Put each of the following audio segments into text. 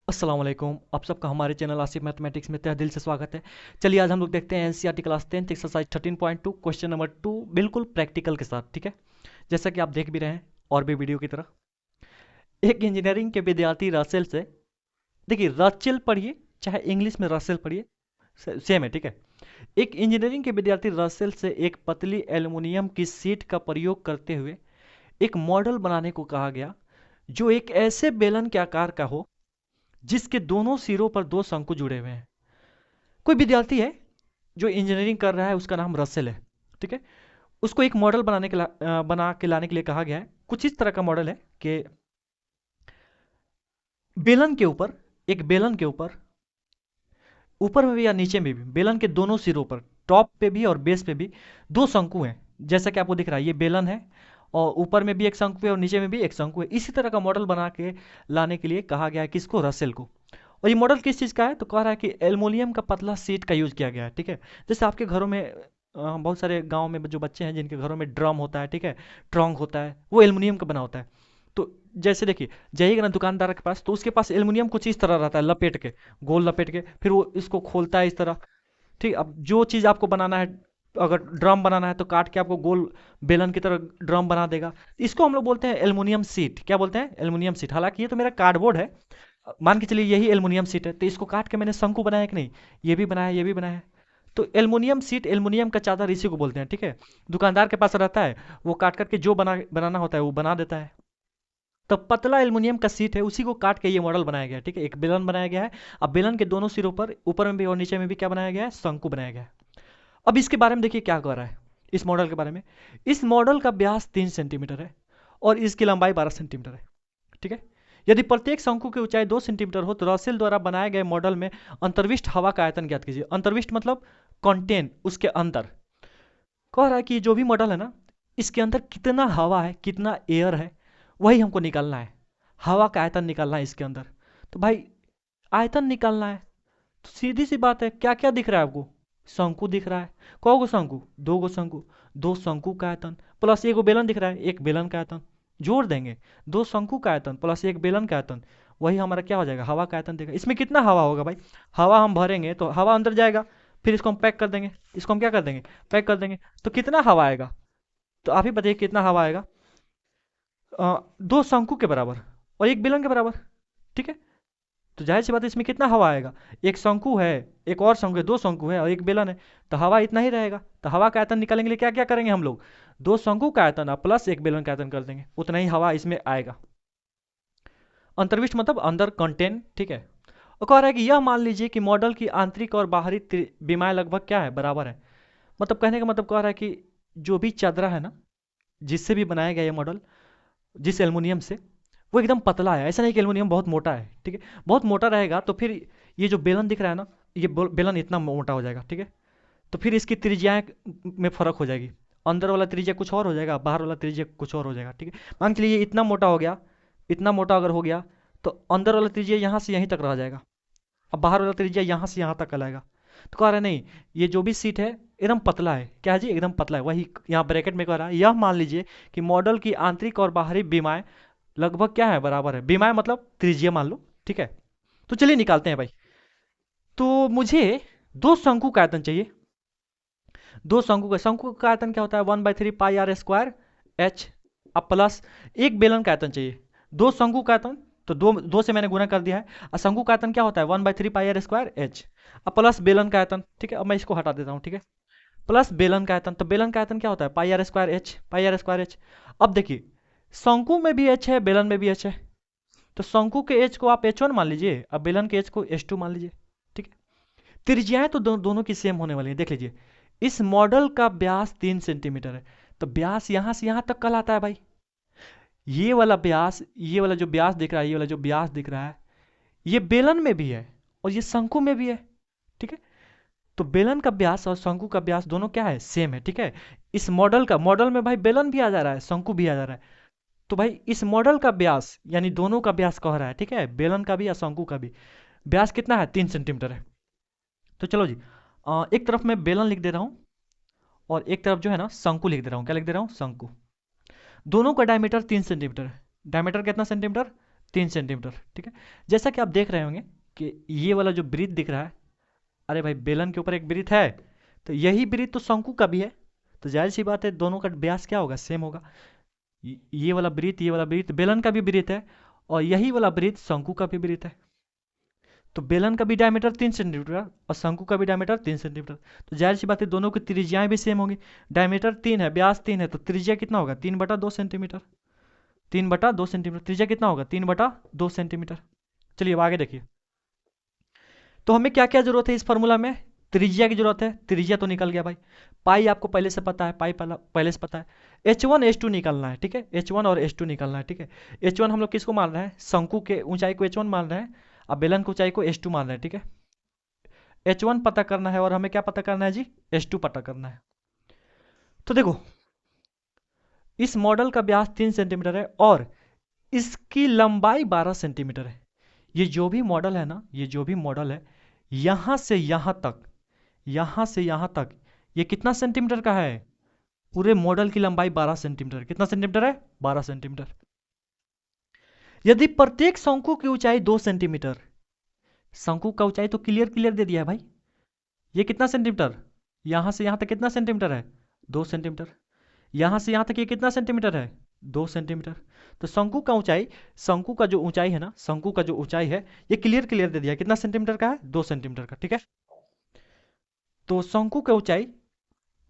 अस्सलाम वालेकुम। आप सबका हमारे चैनल आसिफ मैथमेटिक्स में तहे दिल से स्वागत है। चलिए आज हम लोग देखते हैं NCERT class 10 exercise 13.2 question number 2 बिल्कुल प्रैक्टिकल के साथ। ठीक है, जैसा कि आप देख भी रहे हैं और भी वीडियो की तरह। एक इंजीनियरिंग के विद्यार्थी रसेल से, देखिए रचेल पढ़िए चाहे इंग्लिश में रसेल पढ़िए, सेम है। ठीक है, एक इंजीनियरिंग के विद्यार्थी रसेल से एक पतली एल्युमिनियम की शीट का प्रयोग करते हुए एक मॉडल बनाने को कहा गया जो एक ऐसे बेलन के आकार का हो जिसके दोनों सिरों पर दो शंकु जुड़े हुए हैं। कोई विद्यार्थी है जो इंजीनियरिंग कर रहा है, उसका नाम रसेल है। ठीक है, उसको एक मॉडल बना के लाने के लिए कहा गया है। कुछ इस तरह का मॉडल है कि बेलन के ऊपर, एक बेलन के ऊपर, ऊपर में भी या नीचे में भी, बेलन के दोनों सिरों पर, टॉप पे भी और बेस पे भी दो शंकु हैं। जैसा कि आपको दिख रहा है, ये बेलन है और ऊपर में भी एक शंकु है और नीचे में भी एक शंकु है। इसी तरह का मॉडल बना के लाने के लिए कहा गया है किसको, रसेल को। और ये मॉडल किस चीज़ का है, तो कह रहा है कि एल्युमिनियम का पतला शीट का यूज़ किया गया है। ठीक है, जैसे आपके घरों में बहुत सारे गांव में जो बच्चे हैं जिनके घरों में ड्रम होता है, ठीक है, ट्रंक होता है, वो एल्युमिनियम का बना होता है। तो जैसे देखिए, जाइएगा ना दुकानदार के पास, तो उसके पास एल्युमिनियम कुछ इस तरह रहता है, लपेट के, गोल लपेट के, फिर वो इसको खोलता है इस तरह। ठीक, अब जो चीज़ आपको बनाना है, अगर ड्रम बनाना है तो काट के आपको गोल बेलन की तरह ड्रम बना देगा। इसको हम लोग बोलते हैं एल्युमिनियम सीट। क्या बोलते हैं, एल्युमिनियम सीट। हालांकि ये तो मेरा कार्डबोर्ड है, मान के चलिए यही एल्युमिनियम सीट है, तो इसको काट के मैंने शंकु बनाया कि नहीं, ये भी बनाया, ये भी बनाया। तो एल्युमिनियम सीट, एल्युमिनियम का चादर इसी को बोलते हैं। ठीक है, दुकानदार के पास रहता है, वो काट करके जो बनाना होता है वो बना देता है। तो पतला एल्युमिनियम का सीट है, उसी को काट के ये मॉडल बनाया गया है। ठीक है, एक बेलन बनाया गया है। अब बेलन के दोनों सिरों पर, ऊपर में भी और नीचे में भी क्या बनाया गया है, शंकु बनाया गया है। अब इसके बारे में देखिए क्या कह रहा है, इस मॉडल के बारे में। इस मॉडल का व्यास 3 सेंटीमीटर है और इसकी लंबाई 12 सेंटीमीटर है। ठीक है, यदि प्रत्येक शंकु की ऊंचाई 2 सेंटीमीटर हो तो रसेल द्वारा बनाए गए मॉडल में अंतर्विष्ट हवा का आयतन ज्ञात कीजिए। अंतर्विष्ट मतलब कंटेन, उसके अंदर। कह रहा है कि जो भी मॉडल है ना, इसके अंदर कितना हवा है, कितना एयर है, वही हमको निकालना है। हवा का आयतन निकालना है इसके अंदर। तो भाई आयतन निकालना है, तो सीधी सी बात है, क्या क्या दिख रहा है आपको, शंकु दिख रहा है। कौ गो शंकु, दो गो शंकु, दो शंकु का आयतन प्लस एक बेलन दिख रहा है, एक बेलन का आयतन जोड़ देंगे, दो शंकु का आयतन प्लस एक बेलन का आयतन, वही हमारा क्या हो जाएगा, हवा का आयतन देगा। इसमें कितना हवा होगा भाई, हवा हम भरेंगे तो हवा अंदर जाएगा, फिर इसको हम पैक कर देंगे, इसको हम क्या कर देंगे, पैक कर देंगे। तो कितना हवा आएगा, तो आप ही बताइए कितना हवा आएगा। दो शंकु के बराबर और एक बेलन के बराबर। ठीक है, तो जाहिर सी बात है इसमें कितना हवा आएगा, एक शंकु है, एक और शंकु है, दो शंकु है और एक बेलन है, तो हवा इतना ही रहेगा। तो हवा का आयतन निकालने के लिए क्या क्या करेंगे हम लोग, दो शंकु का आयतन प्लस एक बेलन का आयतन कर देंगे, उतना ही हवा इसमें आएगा। अंतर्विष्ट मतलब अंदर कंटेन। ठीक है, और कह रहा है कि यह मान लीजिए कि मॉडल की आंतरिक और बाहरी विमाएं लगभग क्या है, बराबर है। मतलब कहने का मतलब कह रहा है कि जो भी चादरा है ना, जिससे भी बनाया गया ये मॉडल, जिस एल्युमिनियम से, वो एकदम पतला है। ऐसा नहीं कि एल्युमिनियम बहुत मोटा है। ठीक है, बहुत मोटा रहेगा तो फिर ये जो बेलन दिख रहा है ना, ये बेलन इतना मोटा हो जाएगा। ठीक है, तो फिर इसकी त्रिज्याएं में फर्क हो जाएगी, अंदर वाला त्रिज्या कुछ और हो जाएगा, बाहर वाला त्रिज्या कुछ और हो जाएगा। ठीक है, मान के लिए ये इतना मोटा हो गया, इतना मोटा अगर हो गया, तो अंदर वाला त्रिज्या यहाँ से यहीं तक रह जाएगा, अब बाहर वाला त्रिज्या यहाँ से यहाँ तक लाएगा। तो कह रहा है नहीं, ये जो भी सीट है एकदम पतला है। क्या है जी, एकदम पतला है। वही यहाँ ब्रैकेट में कह रहा है, यह मान लीजिए कि मॉडल की आंतरिक और बाहरी विमाएं लगभग क्या है, बराबर है। विमाएं मतलब त्रिज्या मान लो। ठीक है, तो चलिए निकालते हैं भाई। तो मुझे दो शंकु का आयतन चाहिए। दो शंकु का आयतन क्या होता है, 1/3 पाई r² एच। अब प्लस एक बेलन का आयतन चाहिए, दो शंकु का आयतन, तो दो दो से मैंने गुना कर दिया है। और शंकु का आयतन क्या होता है, 1/3 पाई r² एच। अब प्लस बेलन का आयतन। ठीक है, अब मैं इसको हटा देता हूँ। ठीक है, प्लस बेलन का आयतन, तो बेलन का आयतन क्या होता है, पाई r² एच, पाई r²h। अब देखिए, शंकु में भी एच है, बेलन में भी एच है, तो शंकु के एच को आप h1 मान लीजिए, अब बेलन के एच को h2 मान लीजिए। ठीक है, त्रिज्याएं तो दोनों की सेम होने वाली है। देख लीजिए, इस मॉडल का व्यास 3 सेंटीमीटर है, तो व्यास यहां से यहां तक कहलाता है भाई। ये वाला व्यास, ये वाला जो व्यास दिख रहा है, ये वाला जो व्यास दिख रहा है, ये बेलन में भी है और ये शंकु में भी है। ठीक है, तो बेलन का व्यास और शंकु का व्यास दोनों क्या है, सेम है। ठीक है, इस मॉडल में भाई बेलन भी आ जा रहा है, शंकु भी आ जा रहा है। तो भाई इस मॉडल का व्यास, यानी दोनों का व्यास कह रहा है, ठीक है, बेलन का भी या शंकु का भी, व्यास कितना है, 3 सेंटीमीटर है। तो चलो जी, एक तरफ मैं बेलन लिख दे रहा हूँ और एक तरफ जो है ना शंकु लिख दे रहा हूँ। क्या लिख दे रहा हूँ, शंकु। दोनों का डायमीटर 3 सेंटीमीटर है। डायमीटर कितना सेंटीमीटर, 3 सेंटीमीटर, ठीक है। जैसा कि आप देख रहे होंगे कि ये वाला जो वृत्त दिख रहा है, अरे भाई बेलन के ऊपर एक वृत्त है, तो यही वृत्त तो शंकु का भी है, तो जाहिर सी बात है दोनों का व्यास क्या होगा, सेम होगा। ये वाला वृत्त, ये वाला वृत्त बेलन का भी वृत्त है, और यही वाला वृत्त शंकु का भी वृत्त है। तो बेलन का भी डायमीटर 3 सेंटीमीटर और शंकु का भी डायमीटर 3 सेंटीमीटर, तो जाहिर सी बात है दोनों की त्रिज्याएं भी सेम होंगी। डायमीटर 3 है, व्यास 3 है, तो त्रिज्या कितना होगा, 3/2 सेंटीमीटर। 3/2 सेंटीमीटर, त्रिज्या कितना होगा, 3/2 सेंटीमीटर। चलिए अब आगे देखिए। तो हमें क्या क्या जरूरत है इस फॉर्मूला में, त्रिज्या की जरूरत है। त्रिज्या तो निकल गया भाई, पाई आपको पहले से पता है, पाई पहले से पता है। H1 H2 निकलना है, ठीक है, H1 और H2 निकलना है, ठीक है। H1 हम लोग किसको मान रहे हैं, शंकु के ऊंचाई को H1 मान रहे हैं, अब बेलन की ऊंचाई को H2 मान रहे हैं, ठीक है। H1 पता करना है और हमें क्या पता करना है जी, H2 पता करना है। तो देखो इस मॉडल का व्यास 3 सेंटीमीटर है और इसकी लंबाई 12 सेंटीमीटर है। ये जो भी मॉडल है ना, ये जो भी मॉडल है, यहां से यहां तक, यहां से यहां तक ये कितना सेंटीमीटर का है, पूरे मॉडल की लंबाई 12 सेंटीमीटर। कितना सेंटीमीटर है, 12 सेंटीमीटर। यदि प्रत्येक शंकु की ऊंचाई 2 सेंटीमीटर, शंकु का ऊंचाई तो क्लियर क्लियर दे दिया है भाई, ये कितना सेंटीमीटर, यहां से यहां तक कितना सेंटीमीटर है, 2 सेंटीमीटर। यहां से यहां तक ये कितना सेंटीमीटर है, 2 सेंटीमीटर। तो शंकु का ऊंचाई, शंकु का जो ऊंचाई है ना, शंकु का जो ऊंचाई है, ये क्लियर क्लियर दे दिया है, कितना सेंटीमीटर का है, 2 सेंटीमीटर का, ठीक है। तो शंकु का ऊंचाई,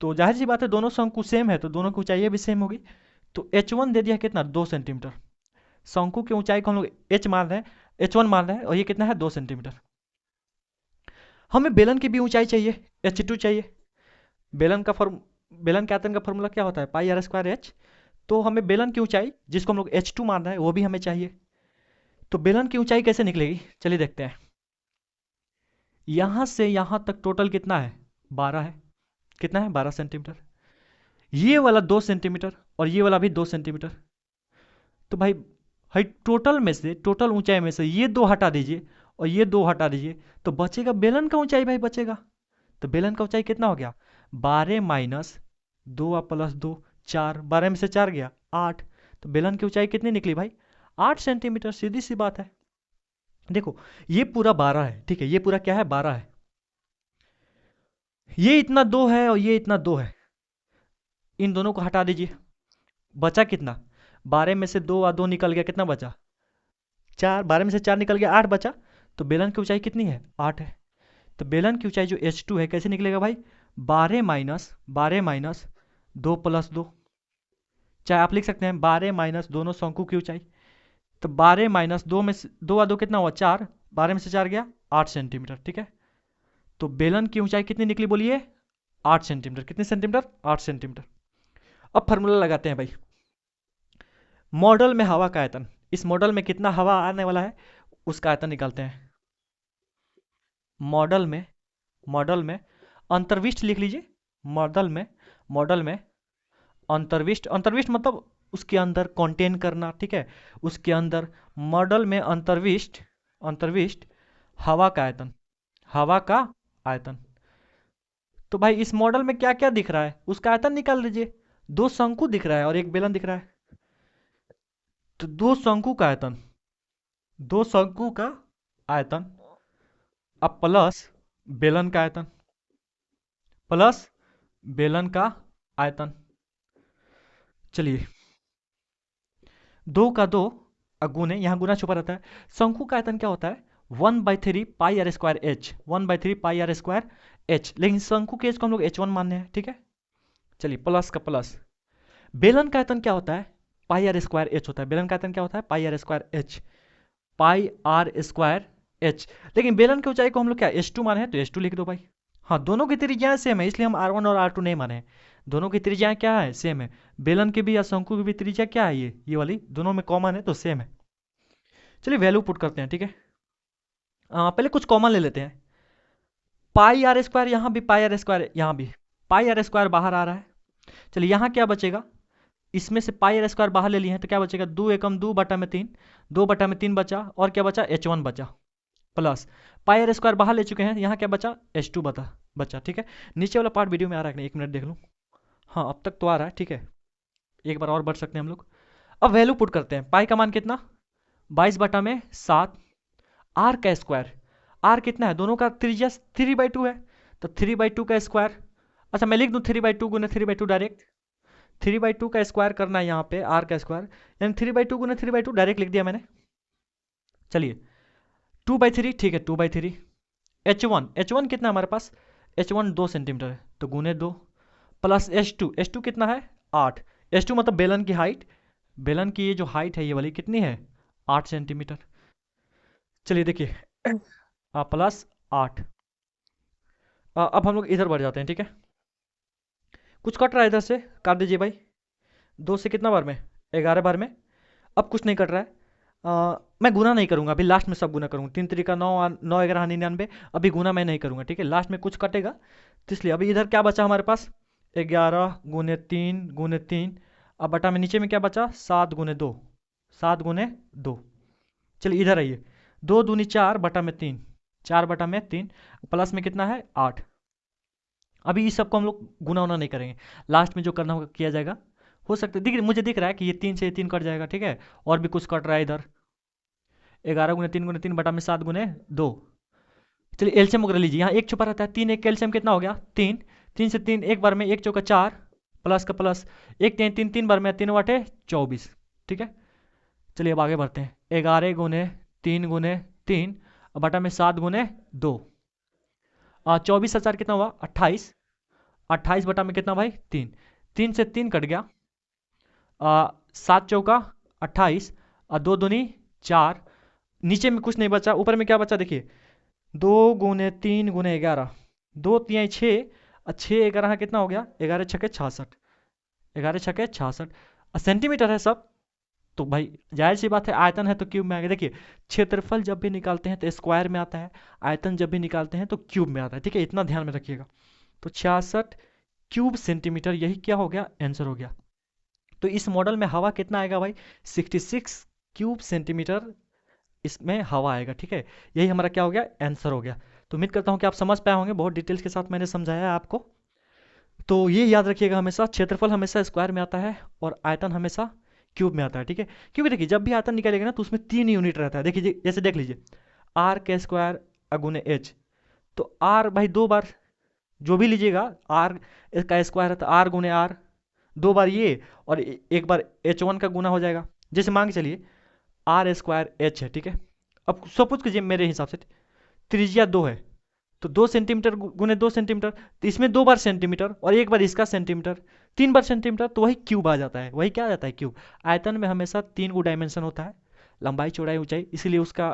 तो जाहिर सी बात है दोनों शंकु सेम है, तो दोनों की ऊंचाई भी सेम होगी। तो H1 दे दिया कितना, 2 सेंटीमीटर। शंकु की ऊंचाई को हम लोग H मान रहे हैं, H1 मान रहे हैं, और ये कितना है, 2 सेंटीमीटर। हमें बेलन की भी ऊंचाई चाहिए, H2 चाहिए। बेलन का फॉर्म, बेलन के आयतन का फॉर्मूला क्या होता है, पाई आर स्क्वायर एच। तो हमें बेलन की ऊंचाई, जिसको हम लोग H2 मान रहे हैं, वो भी हमें चाहिए। तो बेलन की ऊंचाई कैसे निकलेगी, चलिए देखते हैं। यहां से यहां तक टोटल कितना है, 12 है। कितना है, 12 सेंटीमीटर। ये वाला 2 सेंटीमीटर और ये वाला भी 2 सेंटीमीटर। तो भाई भाई टोटल में से, टोटल ऊंचाई में से ये दो हटा दीजिए और ये दो हटा दीजिए, तो बचेगा बेलन का ऊंचाई भाई, बचेगा। तो बेलन का ऊंचाई कितना हो गया, 12 माइनस 2 प्लस 2, 4, 12 में से 4 गया 8। तो बेलन की ऊंचाई कितनी निकली भाई, 8 सेंटीमीटर, सीधी सी बात है। देखो ये पूरा 12 है, ठीक है, ये पूरा क्या है, 12 है। ये इतना 2 है और ये इतना 2 है, इन दोनों को हटा दीजिए, बचा कितना, 12 में से 2 और 2 निकल गया, कितना बचा, 4, 12 में से 4 निकल गया, 8 बचा। तो बेलन की ऊंचाई कितनी है, 8 है। तो बेलन की ऊंचाई जो H2 है कैसे निकलेगा भाई, 12 माइनस 2 प्लस 2, चाहे आप लिख सकते हैं 12 माइनस दोनों शंकु की ऊंचाई। तो 12 माइनस 2 में से 2 और 2 कितना हुआ, 4, 12 में से 4 गया 8 सेंटीमीटर, ठीक है। तो बेलन की ऊंचाई कितनी निकली बोलिए, 8 सेंटीमीटर। कितने सेंटीमीटर, 8 सेंटीमीटर। अब फार्मूला लगाते हैं भाई, मॉडल में हवा का आयतन, इस मॉडल में कितना हवा आने वाला है उसका आयतन निकालते हैं। मॉडल में अंतर्विष्ट लिख लीजिए, मॉडल में अंतर्विष्ट, अंतर्विष्ट मतलब उसके अंदर कंटेन करना, ठीक है, उसके अंदर। मॉडल में अंतर्विष्ट हवा का आयतन, हवा का आयतन। तो भाई इस मॉडल में क्या क्या दिख रहा है, उसका आयतन निकाल लीजिए। दो शंकु दिख रहा है और एक बेलन दिख रहा है, तो दो शंकु का आयतन, दो शंकु का आयतन, अब प्लस बेलन का आयतन, प्लस बेलन का आयतन। चलिए 2 का 2 गुने, यहाँ गुना छुपा रहता है। शंकु का आयतन क्या होता है, 1/3 pi r square h, 1/3 pi r square h, लेकिन शंकु के एच को हम लोग H1 मानने हैं, ठीक है। चलिए प्लस का प्लस, बेलन का आयतन क्या होता है, पाई आर स्क्वायर एच होता है। बेलन का आयतन क्या होता है, pi r square h, pi r square h. लेकिन बेलन की ऊंचाई को हम लोग क्या H2 माने हैं, तो H2 लिख दो भाई। हाँ दोनों की त्रिज्याएं सेम है, इसलिए हम R1 और R2 नहीं माने हैं, दोनों की त्रिज्याएं क्या है, सेम है। बेलन की भी या शंकु की भी त्रिज्या क्या है, ये वाली, दोनों में कॉमन है तो सेम है। चलिए वैल्यू पुट करते हैं, ठीक है। पहले कुछ कॉमन ले लेते हैं, पाई आर स्क्वायर, यहाँ भी पाई आर स्क्वायर, यहाँ भी पाई आर स्क्वायर बाहर आ रहा है। चलिए यहाँ क्या बचेगा, इसमें से पाई आर स्क्वायर बाहर ले लिए हैं तो क्या बचेगा, 2 एकम 2 बटा में 3, 2 बटा में 3 बचा, और क्या बचा, H1 बचा, प्लस पाई आर स्क्वायर बाहर ले चुके हैं, यहाँ क्या बचा, H2 बचा, ठीक है। नीचे वाला पार्ट वीडियो में आ रहा है नहीं, एक मिनट देख लूँ, हाँ अब तक तो आ रहा है, ठीक है। एक बार और बढ़ सकते हैं हम लोग। अब वैल्यू पुट करते हैं, पाई का मान कितना 22/7 आर का स्क्वायर। आर कितना है, दोनों का त्रिज्या 3/2 है, तो 3/2 का स्क्वायर। अच्छा मैं लिख दूं 3/2 गुना 3/2 डायरेक्ट। 3/2 का स्क्वायर करना है यहाँ पे, आर का स्क्वायर, यानी 3/2 गुना 3/2 डायरेक्ट लिख दिया मैंने। चलिए 2/3, ठीक है 2/3। H1 कितना है हमारे पास, H1 2 सेंटीमीटर है, तो गुने 2 प्लस H2 कितना है 8। H2 मतलब बेलन की हाइट, बेलन की ये जो हाइट है ये वाली कितनी है 8 सेंटीमीटर। चलिए देखिए प्लस 8। अब हम लोग इधर बढ़ जाते हैं, ठीक है। कुछ कट रहा है इधर से, काट दीजिए भाई। 2 से कितना बार में, 11 बार में। अब कुछ नहीं कट रहा है। मैं गुना नहीं करूंगा अभी, लास्ट में सब गुना करूंगा। 3 3 9, 9 11 99। अभी गुना मैं नहीं करूंगा, ठीक है, लास्ट में कुछ कटेगा, तो इसलिए अभी इधर क्या बचा हमारे पास 11 गुने 3 गुने 3। अब बटा में नीचे में क्या बचा 7 गुने 2, 7 गुने 2। चलिए इधर आइए, 2 दूनी 4/3, 4/3 प्लस में कितना है 8। अभी इस सबको हम लोग गुना उना नहीं करेंगे, लास्ट में जो करना होगा किया जाएगा। हो सकता है मुझे दिख रहा है कि ये 3 से ये 3 कट जाएगा, ठीक है। और भी कुछ कट रहा है इधर, 11 गुने 3 गुने 3/7 गुने 2। चलिए एलसीएम वगैरह लीजिए, यहाँ एक छुपा रहता है, 3 एक एलसीएम कितना हो गया 3। 3 से 3 एक बार में, 1 चौका 4, प्लस का प्लस, 1 3 3 बार में, 3 बटे 24, ठीक है। चलिए अब आगे बढ़ते हैं, 11 गुने 3 गुने 3 बटा में 7 गुने 2। 24 और 4 कितना हुआ 28। 28 बटा में कितना भाई 3। 3 से 3 कट गया, 7 चौका 28, और 2 दूनी 4। नीचे में कुछ नहीं बचा, ऊपर में क्या बचा देखिए, 2 गुने 3 गुने 11, 2 3 6, और 6 11 कितना हो गया 11 छके 66, 11 छके 66 सेंटीमीटर है सब। तो भाई जाहिर सी बात है, आयतन है तो क्यूब में आ गया। देखिए क्षेत्रफल जब भी निकालते हैं तो स्क्वायर में आता है, आयतन जब भी निकालते हैं तो क्यूब में आता है, ठीक है, इतना ध्यान में रखिएगा। तो 66 क्यूब सेंटीमीटर, यही क्या हो गया आंसर हो गया। तो इस मॉडल में हवा कितना आएगा भाई 66 क्यूब सेंटीमीटर इसमें हवा आएगा, ठीक है। यही हमारा क्या हो गया आंसर हो गया। तो उम्मीद करता हूँ कि आप समझ पाए होंगे, बहुत डिटेल्स के साथ मैंने समझाया है आपको। तो ये याद रखिएगा हमेशा, क्षेत्रफल हमेशा स्क्वायर में आता है और आयतन हमेशा क्यूब में आता है, ठीक है। क्योंकि देखिए जब भी आयतन निकालेगा ना तो उसमें 3 यूनिट रहता है। देखिए जैसे देख लीजिए, आर के स्क्वायर अगुने एच, तो आर भाई 2 बार जो भी लीजिएगा, आर का स्क्वायर है तो आर गुने आर, 2 बार ये, और एक बार H1 का गुना हो जाएगा। जैसे मान के चलिए आर स्क्वायर एच है, ठीक है। अब सपोज कीजिए मेरे हिसाब से त्रिज्या 2 है, तो 2 सेंटीमीटर गुने 2 सेंटीमीटर, तो इसमें 2 बार सेंटीमीटर और एक बार इसका सेंटीमीटर, 3 बार सेंटीमीटर, तो वही क्यूब आ जाता है। वही क्या आ जाता है क्यूब। आयतन में हमेशा 3 डायमेंशन होता है, लंबाई चौड़ाई ऊंचाई, इसीलिए उसका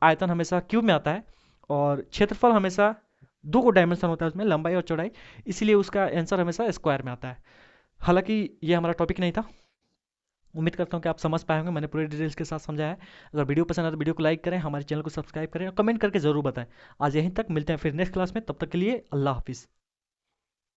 आयतन हमेशा क्यूब में आता है। और क्षेत्रफल हमेशा 2 डायमेंशन होता है उसमें, लंबाई और चौड़ाई, इसीलिए उसका आंसर हमेशा स्क्वायर में आता है। हालांकि ये हमारा टॉपिक नहीं था। उम्मीद करता हूँ कि आप समझ पाए होंगे, मैंने पूरे डिटेल्स के साथ समझाया है। अगर वीडियो पसंद आए तो वीडियो को लाइक करें, हमारे चैनल को सब्सक्राइब करें और कमेंट करके ज़रूर बताएं। आज यहीं तक, मिलते हैं फिर नेक्स्ट क्लास में, तब तक के लिए अल्लाह हाफिज़।